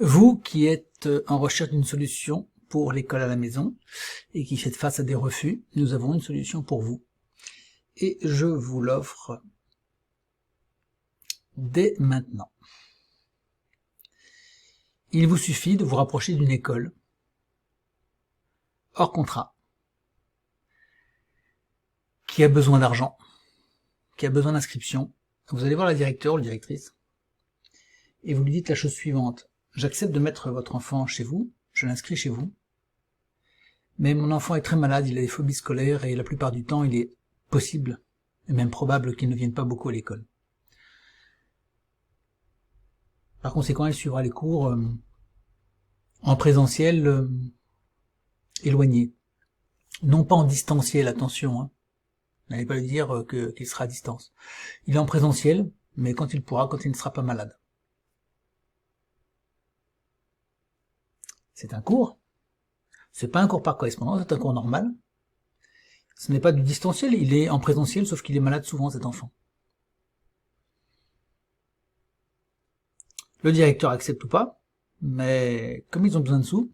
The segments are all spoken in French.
Vous qui êtes en recherche d'une solution pour l'école à la maison et qui faites face à des refus, nous avons une solution pour vous. Et je vous l'offre dès maintenant. Il vous suffit de vous rapprocher d'une école hors contrat qui a besoin d'argent, qui a besoin d'inscription. Vous allez voir la directeur ou la directrice et vous lui dites la chose suivante. J'accepte de mettre votre enfant chez vous, je l'inscris chez vous, mais mon enfant est très malade, il a des phobies scolaires et la plupart du temps il est possible et même probable qu'il ne vienne pas beaucoup à l'école. Par conséquent, il suivra les cours en présentiel éloigné. Non pas en distanciel, attention. Hein. N'allez pas lui dire qu'il sera à distance. Il est en présentiel, mais quand il pourra, quand il ne sera pas malade. C'est un cours. C'est pas un cours par correspondance, c'est un cours normal. Ce n'est pas du distanciel, il est en présentiel, sauf qu'il est malade souvent, cet enfant. Le directeur accepte ou pas, mais comme ils ont besoin de sous,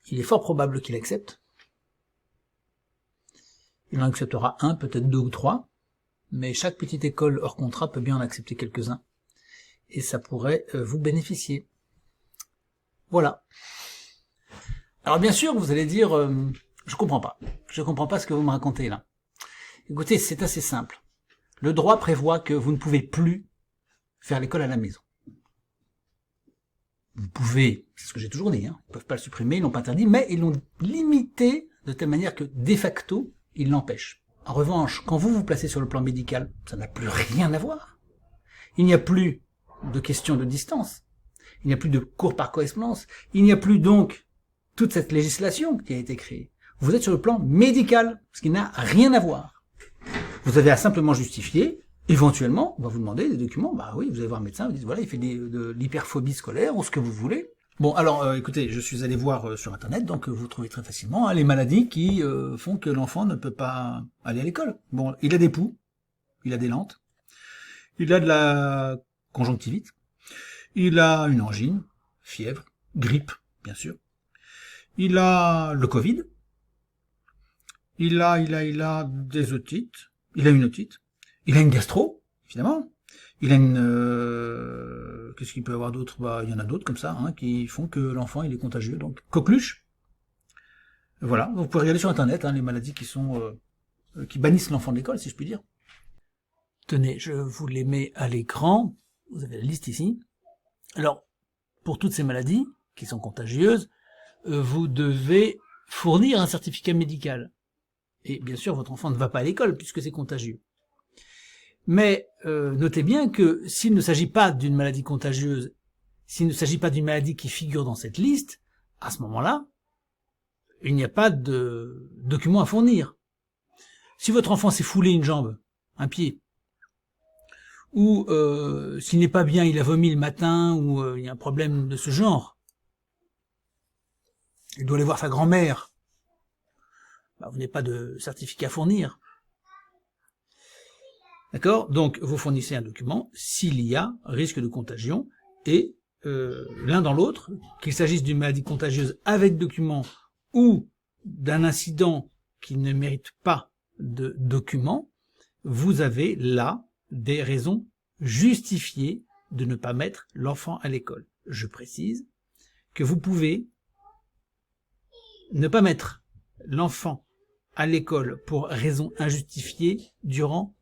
il est fort probable qu'il accepte. Il en acceptera un, peut-être deux ou trois, mais chaque petite école hors contrat peut bien en accepter quelques-uns. Et ça pourrait vous bénéficier. Voilà. Alors bien sûr, vous allez dire, je comprends pas ce que vous me racontez là. Écoutez, c'est assez simple. Le droit prévoit que vous ne pouvez plus faire l'école à la maison. Vous pouvez, c'est ce que j'ai toujours dit, hein, ils ne peuvent pas le supprimer, ils l'ont pas interdit, mais ils l'ont limité de telle manière que, de facto, ils l'empêchent. En revanche, quand vous vous placez sur le plan médical, ça n'a plus rien à voir. Il n'y a plus de question de distance. Il n'y a plus de cours par correspondance. Il n'y a plus donc toute cette législation qui a été créée. Vous êtes sur le plan médical, ce qui n'a rien à voir. Vous avez à simplement justifier. Éventuellement, on va vous demander des documents. Bah oui, vous allez voir un médecin, vous dites voilà, il fait de l'hyperphobie scolaire ou ce que vous voulez. Bon, alors écoutez, je suis allé voir sur internet, donc vous trouvez très facilement les maladies qui font que l'enfant ne peut pas aller à l'école. Bon, il a des poux, il a des lentes, il a de la conjonctivite, il a une angine, fièvre, grippe, bien sûr. Il a le Covid, il a des otites, il a une otite. Il a une gastro, évidemment. Il a une... qu'est-ce qu'il peut y avoir d'autre? Bah, il y en a d'autres comme ça, hein, qui font que l'enfant il est contagieux. Donc, coqueluche. Voilà, vous pouvez regarder sur Internet, hein, les maladies qui bannissent l'enfant de l'école, si je puis dire. Tenez, je vous les mets à l'écran. Vous avez la liste ici. Alors, pour toutes ces maladies qui sont contagieuses, vous devez fournir un certificat médical. Et bien sûr, votre enfant ne va pas à l'école puisque c'est contagieux. Mais notez bien que s'il ne s'agit pas d'une maladie contagieuse, s'il ne s'agit pas d'une maladie qui figure dans cette liste, à ce moment-là, il n'y a pas de document à fournir. Si votre enfant s'est foulé une jambe, un pied, ou s'il n'est pas bien, il a vomi le matin, ou il y a un problème de ce genre, il doit aller voir sa grand-mère, bah, vous n'avez pas de certificat à fournir. D'accord? Donc, vous fournissez un document s'il y a risque de contagion et l'un dans l'autre, qu'il s'agisse d'une maladie contagieuse avec document ou d'un incident qui ne mérite pas de document, vous avez là des raisons justifiées de ne pas mettre l'enfant à l'école. Je précise que vous pouvez ne pas mettre l'enfant à l'école pour raison injustifiée durant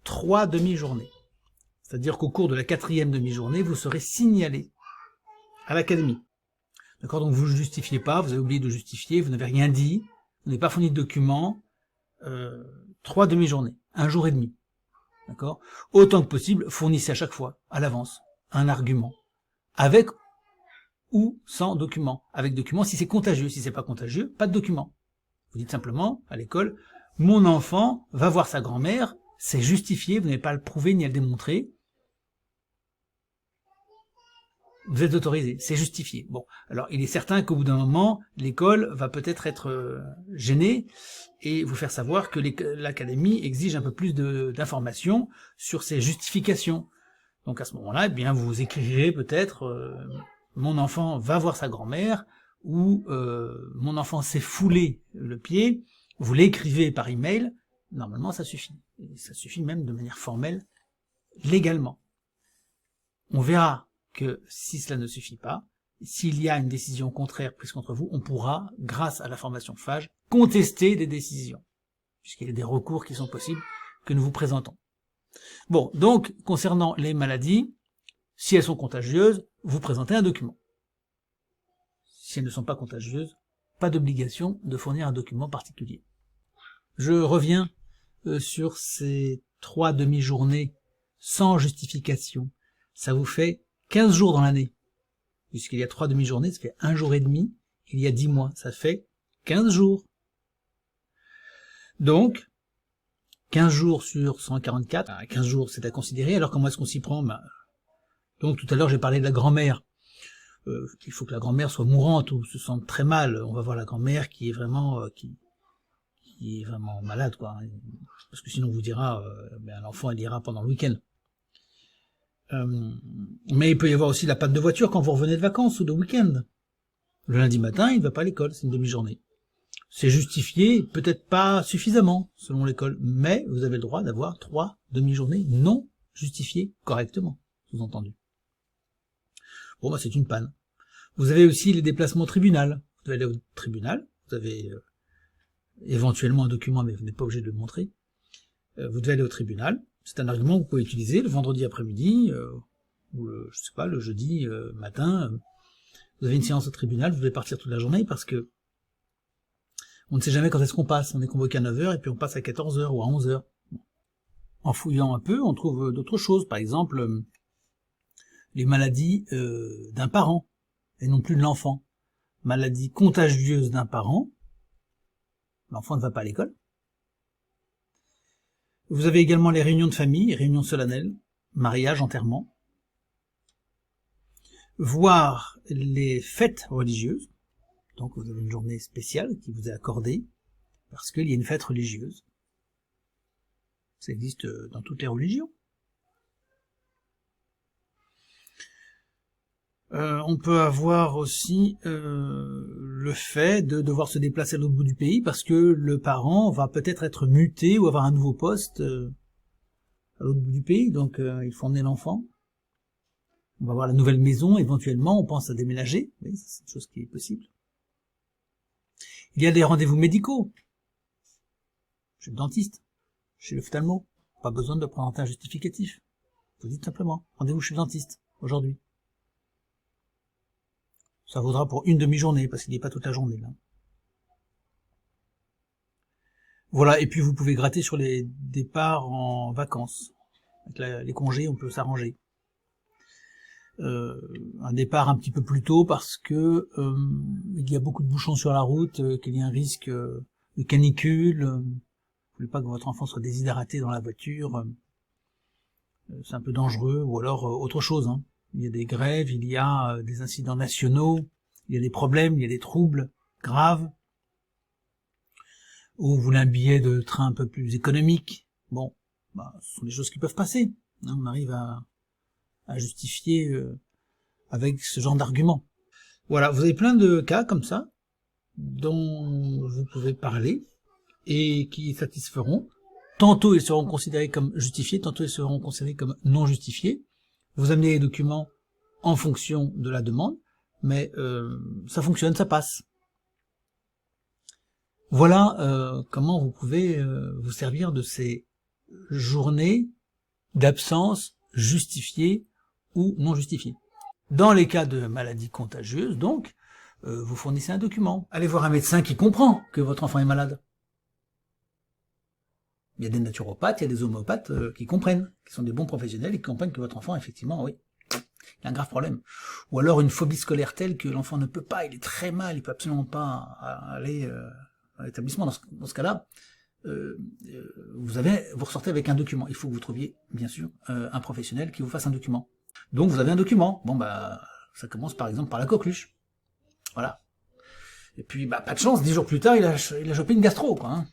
3 demi-journées. C'est-à-dire qu'au cours de la 4e demi-journée, vous serez signalé à l'académie. D'accord? Donc vous ne justifiez pas, vous avez oublié de justifier, vous n'avez rien dit, vous n'avez pas fourni de documents. 3 demi-journées, 1 jour et demi. D'accord? Autant que possible, fournissez à chaque fois, à l'avance, un argument. Avec ou sans document. Avec document si c'est contagieux. Si c'est pas contagieux, pas de document. Vous dites simplement, à l'école, mon enfant va voir sa grand-mère, c'est justifié, vous n'avez pas à le prouver ni à le démontrer. Vous êtes autorisé, c'est justifié. Bon, alors il est certain qu'au bout d'un moment, l'école va peut-être être gênée et vous faire savoir que l'académie exige un peu plus d'informations sur ses justifications. Donc à ce moment-là, eh bien vous écrirez peut-être mon enfant va voir sa grand-mère ou mon enfant s'est foulé le pied. Vous l'écrivez par email. Normalement, ça suffit. Et ça suffit même de manière formelle, légalement. On verra que si cela ne suffit pas, s'il y a une décision contraire prise contre vous, on pourra, grâce à la formation FAGE, contester des décisions, puisqu'il y a des recours qui sont possibles que nous vous présentons. Bon, donc, concernant les maladies, si elles sont contagieuses, vous présentez un document. Si elles ne sont pas contagieuses, pas d'obligation de fournir un document particulier. Je reviens sur ces 3 demi-journées sans justification. Ça vous fait 15 jours dans l'année. Puisqu'il y a 3 demi-journées, ça fait 1 jour et demi. Il y a 10 mois, ça fait 15 jours. Donc, 15 jours sur 144, 15 jours c'est à considérer. Alors comment est-ce qu'on s'y prend? Donc tout à l'heure j'ai parlé de la grand-mère. Il faut que la grand-mère soit mourante ou se sente très mal. On va voir la grand-mère qui est vraiment qui est vraiment malade, quoi. Parce que sinon on vous dira l'enfant il ira pendant le week-end. Mais il peut y avoir aussi la panne de voiture quand vous revenez de vacances ou de week-end. Le lundi matin, il ne va pas à l'école, c'est une demi-journée. C'est justifié, peut-être pas suffisamment, selon l'école, mais vous avez le droit d'avoir 3 demi-journées non justifiées correctement, sous-entendu. Bon, c'est une panne. Vous avez aussi les déplacements au tribunal. Vous allez au tribunal, vous avez éventuellement un document, mais vous n'êtes pas obligé de le montrer. Vous devez aller au tribunal. C'est un argument que vous pouvez utiliser le vendredi après-midi, ou le jeudi matin. Vous avez une séance au tribunal, vous devez partir toute la journée parce que on ne sait jamais quand est-ce qu'on passe. On est convoqué à 9h et puis on passe à 14h ou à 11h. En fouillant un peu, on trouve d'autres choses. Par exemple, les maladies d'un parent et non plus de l'enfant. Maladie contagieuse d'un parent. L'enfant ne va pas à l'école. Vous avez également les réunions de famille, réunions solennelles, mariage, enterrement. Voire les fêtes religieuses. Donc vous avez une journée spéciale qui vous est accordée parce qu'il y a une fête religieuse. Ça existe dans toutes les religions. On peut avoir aussi le fait de devoir se déplacer à l'autre bout du pays parce que le parent va peut-être être muté ou avoir un nouveau poste à l'autre bout du pays, donc il faut emmener l'enfant. On va voir la nouvelle maison, éventuellement on pense à déménager, oui, c'est une chose qui est possible. Il y a des rendez-vous médicaux, chez le dentiste, chez l'ophtalmo, pas besoin de présenter un justificatif. Vous dites simplement, rendez-vous chez le dentiste, aujourd'hui. Ça vaudra pour une demi-journée, parce qu'il n'est pas toute la journée, là. Voilà, et puis vous pouvez gratter sur les départs en vacances. Avec les congés, on peut s'arranger. Un départ un petit peu plus tôt parce que il y a beaucoup de bouchons sur la route, qu'il y a un risque de canicule, vous ne voulez pas que votre enfant soit déshydraté dans la voiture, c'est un peu dangereux, ou alors autre chose, hein. Il y a des grèves, il y a des incidents nationaux, il y a des problèmes, il y a des troubles graves, ou vous voulez un billet de train un peu plus économique. Bon, ce sont des choses qui peuvent passer, hein, on arrive à justifier avec ce genre d'argument. Voilà, vous avez plein de cas comme ça, dont vous pouvez parler, et qui satisferont. Tantôt ils seront considérés comme justifiés, tantôt ils seront considérés comme non justifiés. Vous amenez les documents en fonction de la demande, mais ça fonctionne, ça passe. Voilà comment vous pouvez vous servir de ces journées d'absence justifiées ou non justifiées. Dans les cas de maladies contagieuses, donc, vous fournissez un document. Allez voir un médecin qui comprend que votre enfant est malade. Il y a des naturopathes, il y a des homéopathes qui comprennent, qui sont des bons professionnels et qui comprennent que votre enfant, effectivement, oui, il a un grave problème. Ou alors une phobie scolaire telle que l'enfant ne peut pas, il est très mal, il peut absolument pas aller à l'établissement. Dans ce cas-là, vous ressortez avec un document. Il faut que vous trouviez, bien sûr, un professionnel qui vous fasse un document. Donc vous avez un document. Bon, ça commence par exemple par la coqueluche. Voilà. Et puis, pas de chance, 10 jours plus tard, il a chopé une gastro, quoi, hein.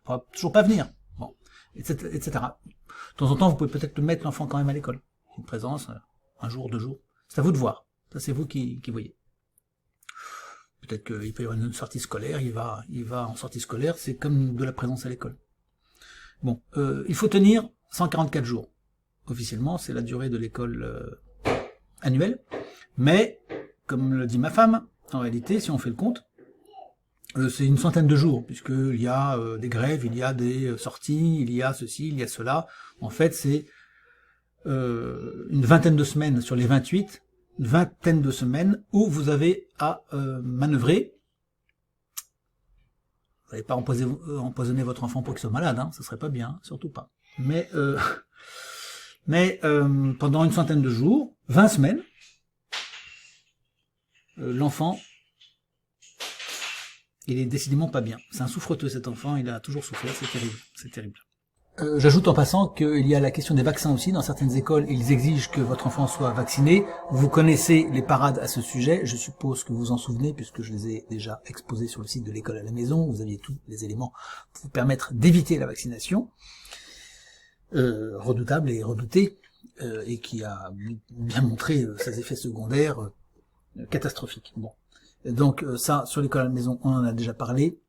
Il ne pourra toujours pas venir. Bon, etc., etc. De temps en temps, vous pouvez peut-être mettre l'enfant quand même à l'école. une présence, un jour, 2 jours. C'est à vous de voir. Ça, c'est vous qui voyez. Peut-être qu'il peut y avoir une sortie scolaire, il va en sortie scolaire, c'est comme de la présence à l'école. Bon, il faut tenir 144 jours. Officiellement, c'est la durée de l'école annuelle. Mais, comme le dit ma femme, en réalité, si on fait le compte, c'est une centaine de jours, puisqu'il y a des grèves, il y a des sorties, il y a ceci, il y a cela. En fait, c'est une vingtaine de semaines sur les 28, une vingtaine de semaines où vous avez à manœuvrer. Vous n'allez pas empoisonner votre enfant pour qu'il soit malade, hein, ça serait pas bien, surtout pas. Mais pendant une centaine de jours, 20 semaines, l'enfant, il est décidément pas bien. C'est un souffreteux cet enfant, il a toujours souffert, c'est terrible, c'est terrible. J'ajoute en passant qu'il y a la question des vaccins aussi. Dans certaines écoles, ils exigent que votre enfant soit vacciné. Vous connaissez les parades à ce sujet, je suppose que vous vous en souvenez, puisque je les ai déjà exposés sur le site de l'école à la maison. Vous aviez tous les éléments pour vous permettre d'éviter la vaccination, redoutable et redoutée, et qui a bien montré ses effets secondaires catastrophiques. Bon, donc ça, sur l'école à la maison, on en a déjà parlé.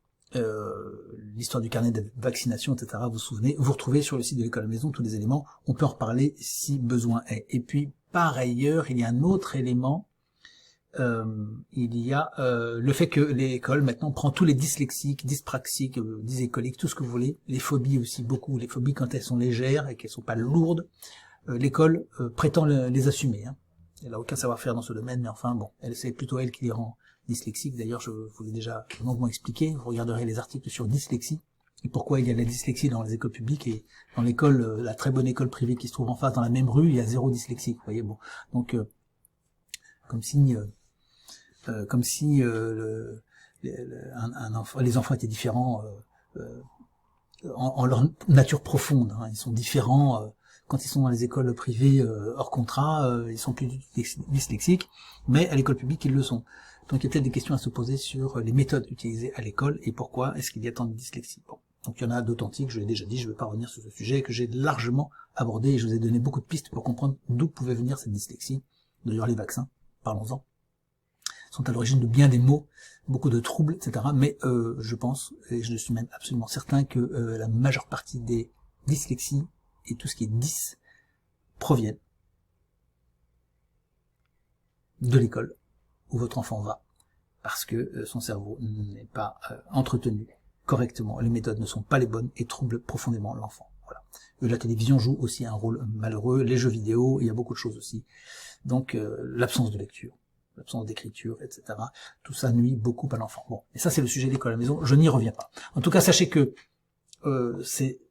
L'histoire du carnet de vaccination, etc. Vous vous souvenez, vous retrouvez sur le site de l'école à la maison tous les éléments, on peut en reparler si besoin est. Et puis, par ailleurs, il y a un autre élément, il y a le fait que l'école maintenant prend tous les dyslexiques, dyspraxiques, dysécoliques, tout ce que vous voulez, les phobies aussi, beaucoup, les phobies quand elles sont légères et qu'elles sont pas lourdes, l'école prétend les assumer. Hein. Elle n'a aucun savoir-faire dans ce domaine, mais enfin bon, c'est plutôt elle qui les rend dyslexique. D'ailleurs, je vous l'ai déjà longuement expliqué. Vous regarderez les articles sur dyslexie et pourquoi il y a de la dyslexie dans les écoles publiques et dans l'école, la très bonne école privée qui se trouve en face dans la même rue, il y a 0 dyslexique. Vous voyez, bon, donc comme si les enfants étaient différents en leur nature profonde. Hein. Ils sont différents. Quand ils sont dans les écoles privées hors contrat, ils sont plus dyslexiques, mais à l'école publique, ils le sont. Donc il y a peut-être des questions à se poser sur les méthodes utilisées à l'école et pourquoi est-ce qu'il y a tant de dyslexie. Bon. Donc il y en a d'authentiques, je l'ai déjà dit, je ne vais pas revenir sur ce sujet que j'ai largement abordé et je vous ai donné beaucoup de pistes pour comprendre d'où pouvait venir cette dyslexie. D'ailleurs les vaccins, parlons-en, sont à l'origine de bien des maux, beaucoup de troubles, etc. Mais je pense, et je suis même absolument certain que la majeure partie des dyslexies et tout ce qui est dys proviennent de l'école où votre enfant va, parce que son cerveau n'est pas entretenu correctement, les méthodes ne sont pas les bonnes et troublent profondément l'enfant. Voilà. La télévision joue aussi un rôle malheureux, les jeux vidéo, il y a beaucoup de choses aussi. Donc l'absence de lecture, l'absence d'écriture, etc. Tout ça nuit beaucoup à l'enfant. Bon, et ça c'est le sujet de l'école à la maison, je n'y reviens pas. En tout cas, sachez que ces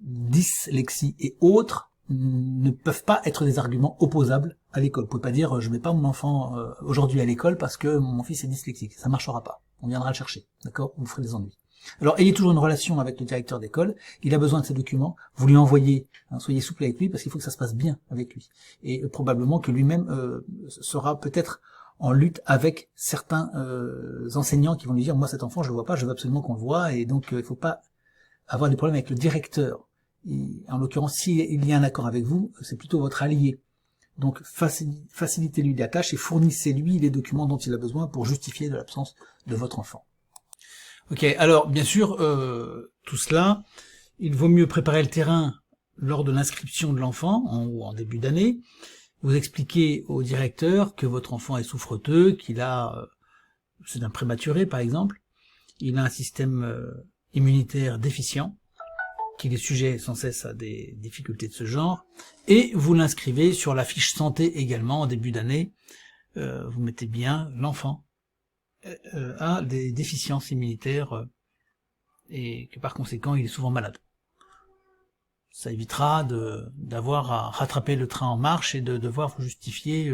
dyslexie et autres ne peuvent pas être des arguments opposables à l'école. Vous pouvez pas dire je mets pas mon enfant aujourd'hui à l'école parce que mon fils est dyslexique. Ça marchera pas. On viendra le chercher. D'accord? Vous ferez des ennuis. Alors ayez toujours une relation avec le directeur d'école. Il a besoin de ces documents. Vous lui envoyez. Hein, soyez souple avec lui parce qu'il faut que ça se passe bien avec lui. Et probablement que lui-même sera peut-être en lutte avec certains enseignants qui vont lui dire moi cet enfant je le vois pas, je veux absolument qu'on le voie et donc il faut pas avoir des problèmes avec le directeur. En l'occurrence, s'il y a un accord avec vous, c'est plutôt votre allié. Donc facilitez-lui la tâche et fournissez-lui les documents dont il a besoin pour justifier de l'absence de votre enfant. Ok, alors bien sûr, tout cela, il vaut mieux préparer le terrain lors de l'inscription de l'enfant, en début d'année. Vous expliquez au directeur que votre enfant est souffreteux, qu'il a, c'est un prématuré par exemple, il a un système immunitaire déficient, qu'il est sujet sans cesse à des difficultés de ce genre, et vous l'inscrivez sur la fiche santé également en début d'année. Vous mettez bien l'enfant a des déficiences immunitaires et que par conséquent il est souvent malade. Ça évitera d'avoir à rattraper le train en marche et de devoir vous justifier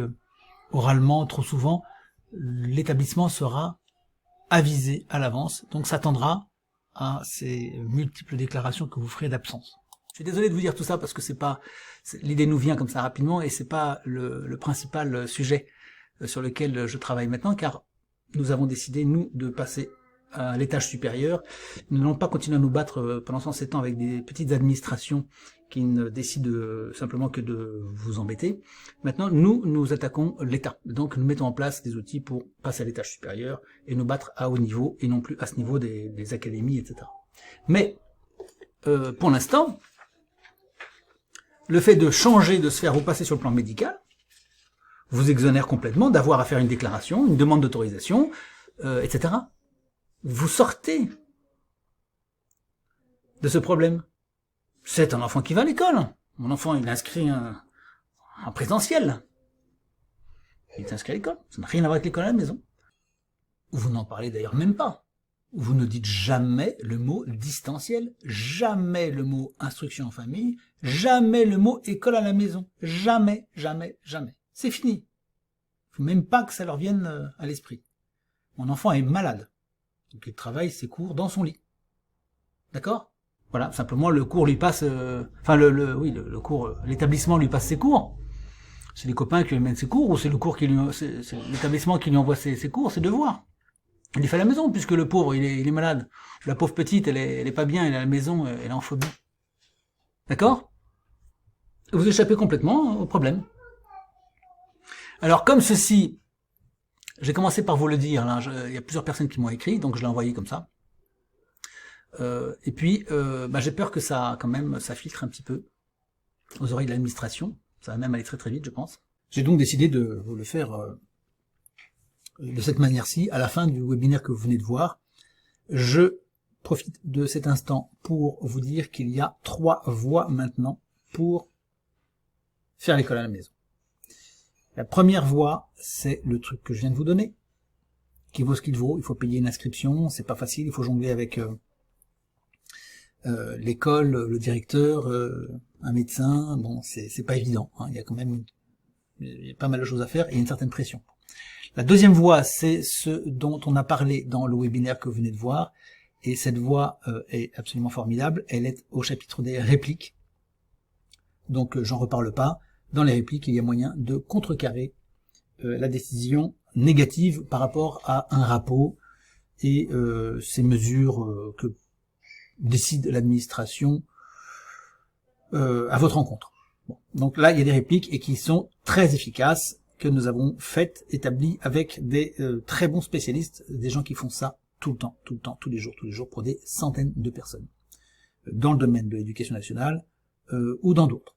oralement trop souvent. L'établissement sera avisé à l'avance, donc s'attendra à ces multiples déclarations que vous ferez d'absence. Je suis désolé de vous dire tout ça parce que l'idée nous vient comme ça rapidement et c'est pas le principal sujet sur lequel je travaille maintenant car nous avons décidé, nous, de passer à l'étage supérieur. Nous n'allons pas continuer à nous battre pendant 107 ans avec des petites administrations qui ne décident simplement que de vous embêter. Maintenant, nous attaquons l'État. Donc, nous mettons en place des outils pour passer à l'étage supérieur et nous battre à haut niveau et non plus à ce niveau des académies, etc. Mais, pour l'instant, le fait de changer de sphère ou passer sur le plan médical vous exonère complètement d'avoir à faire une déclaration, une demande d'autorisation, etc. Vous sortez de ce problème. C'est un enfant qui va à l'école. Mon enfant, il est inscrit en présentiel. Il est inscrit à l'école. Ça n'a rien à voir avec l'école à la maison. Vous n'en parlez d'ailleurs même pas. Vous ne dites jamais le mot distanciel, jamais le mot instruction en famille, jamais le mot école à la maison. Jamais, jamais, jamais. C'est fini. Il faut même pas que ça leur vienne à l'esprit. Mon enfant est malade. Donc il travaille ses cours dans son lit. D'accord ? Voilà, simplement le cours lui passe... le cours, l'établissement lui passe ses cours. C'est les copains qui lui mènent ses cours, ou c'est l'établissement qui lui envoie ses cours, ses devoirs. Il les fait à la maison, puisque le pauvre, il est malade. La pauvre petite, elle est pas bien, elle est à la maison, elle est en phobie. D'accord ? Vous échappez complètement au problème. Alors, comme ceci, j'ai commencé par vous le dire, là, il y a plusieurs personnes qui m'ont écrit, donc je l'ai envoyé comme ça. Et puis, j'ai peur que ça, quand même, ça filtre un petit peu aux oreilles de l'administration. Ça va même aller très très vite, je pense. J'ai donc décidé de vous le faire de cette manière-ci, à la fin du webinaire que vous venez de voir. Je profite de cet instant pour vous dire qu'il y a 3 voies maintenant pour faire l'école à la maison. La première voie, c'est le truc que je viens de vous donner, qui vaut ce qu'il vaut. Il faut payer une inscription, c'est pas facile, il faut jongler avec l'école, le directeur, un médecin. Bon, c'est pas évident, hein. Il y a quand même pas mal de choses à faire et une certaine pression. La deuxième voie, c'est ce dont on a parlé dans le webinaire que vous venez de voir, et cette voie est absolument formidable. Elle est au chapitre des répliques, donc j'en reparle pas. Dans les répliques, il y a moyen de contrecarrer la décision négative par rapport à un rapport et ces mesures que décide l'administration à votre rencontre. Bon. Donc là, il y a des répliques et qui sont très efficaces, que nous avons faites, établies avec des très bons spécialistes, des gens qui font ça tout le temps, tous les jours, pour des centaines de personnes, dans le domaine de l'éducation nationale ou dans d'autres.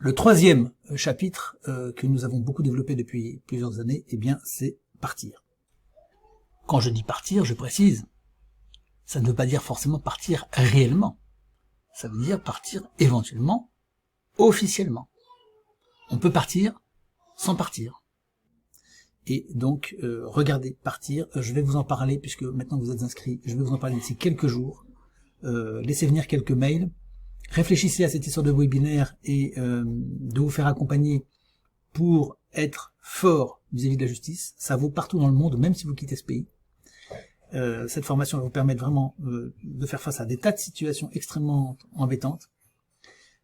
Le troisième chapitre que nous avons beaucoup développé depuis plusieurs années, eh bien, c'est partir. Quand je dis partir, je précise, ça ne veut pas dire forcément partir réellement. Ça veut dire partir éventuellement, officiellement. On peut partir sans partir. Et donc, regardez, partir, je vais vous en parler, puisque maintenant vous êtes inscrits, je vais vous en parler d'ici quelques jours. Laissez venir quelques mails. Réfléchissez à cette histoire de webinaire et de vous faire accompagner pour être fort vis-à-vis de la justice. Ça vaut partout dans le monde, même si vous quittez ce pays. Cette formation va vous permettre vraiment de faire face à des tas de situations extrêmement embêtantes.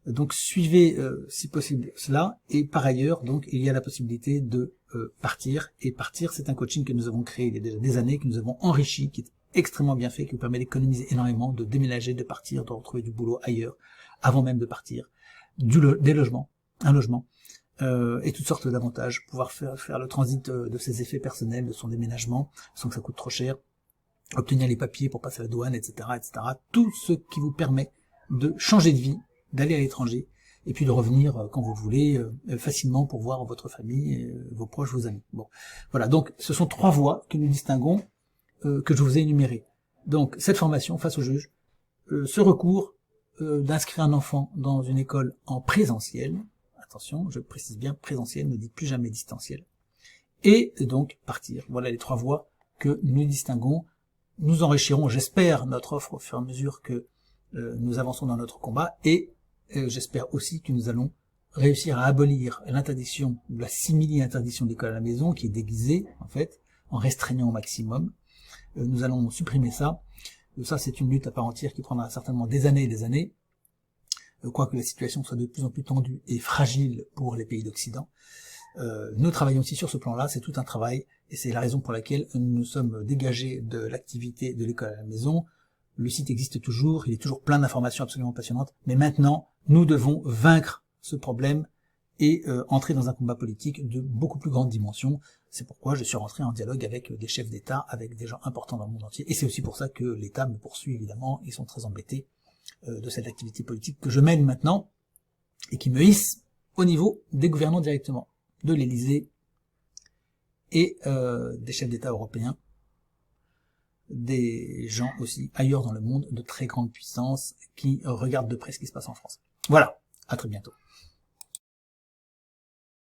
Donc suivez si possible cela, et par ailleurs donc il y a la possibilité de partir, et partir c'est un coaching que nous avons créé il y a déjà des années, que nous avons enrichi, qui est extrêmement bien fait, qui vous permet d'économiser énormément, de déménager, de partir, de retrouver du boulot ailleurs, avant même de partir, des logements, un logement, et toutes sortes d'avantages, pouvoir faire le transit de ses effets personnels, de son déménagement, sans que ça coûte trop cher, obtenir les papiers pour passer à la douane, etc., etc. Tout ce qui vous permet de changer de vie, d'aller à l'étranger, et puis de revenir quand vous voulez, facilement pour voir votre famille, vos proches, vos amis. Bon, voilà, donc ce sont 3 voies que nous distinguons, que je vous ai énumérées. Donc cette formation face au juge, ce recours d'inscrire un enfant dans une école en présentiel, attention, je précise bien présentiel, ne dites plus jamais distanciel, et donc partir. Voilà les 3 voies que nous distinguons. Nous enrichirons, j'espère, notre offre au fur et à mesure que nous avançons dans notre combat, et j'espère aussi que nous allons réussir à abolir l'interdiction, la simili-interdiction de l'école à la maison, qui est déguisée, en fait, en restreignant au maximum. Nous allons supprimer ça. Ça, c'est une lutte à part entière qui prendra certainement des années et des années, quoique la situation soit de plus en plus tendue et fragile pour les pays d'Occident. Nous travaillons aussi sur ce plan-là, c'est tout un travail, et c'est la raison pour laquelle nous sommes dégagés de l'activité de l'école à la maison. Le site existe toujours, il est toujours plein d'informations absolument passionnantes, mais maintenant, nous devons vaincre ce problème et entrer dans un combat politique de beaucoup plus grande dimension. C'est pourquoi je suis rentré en dialogue avec des chefs d'État, avec des gens importants dans le monde entier, et c'est aussi pour ça que l'État me poursuit évidemment, ils sont très embêtés de cette activité politique que je mène maintenant, et qui me hisse au niveau des gouvernants directement, de l'Élysée et des chefs d'État européens, des gens aussi ailleurs dans le monde de très grande puissance qui regardent de près ce qui se passe en France. Voilà, à très bientôt.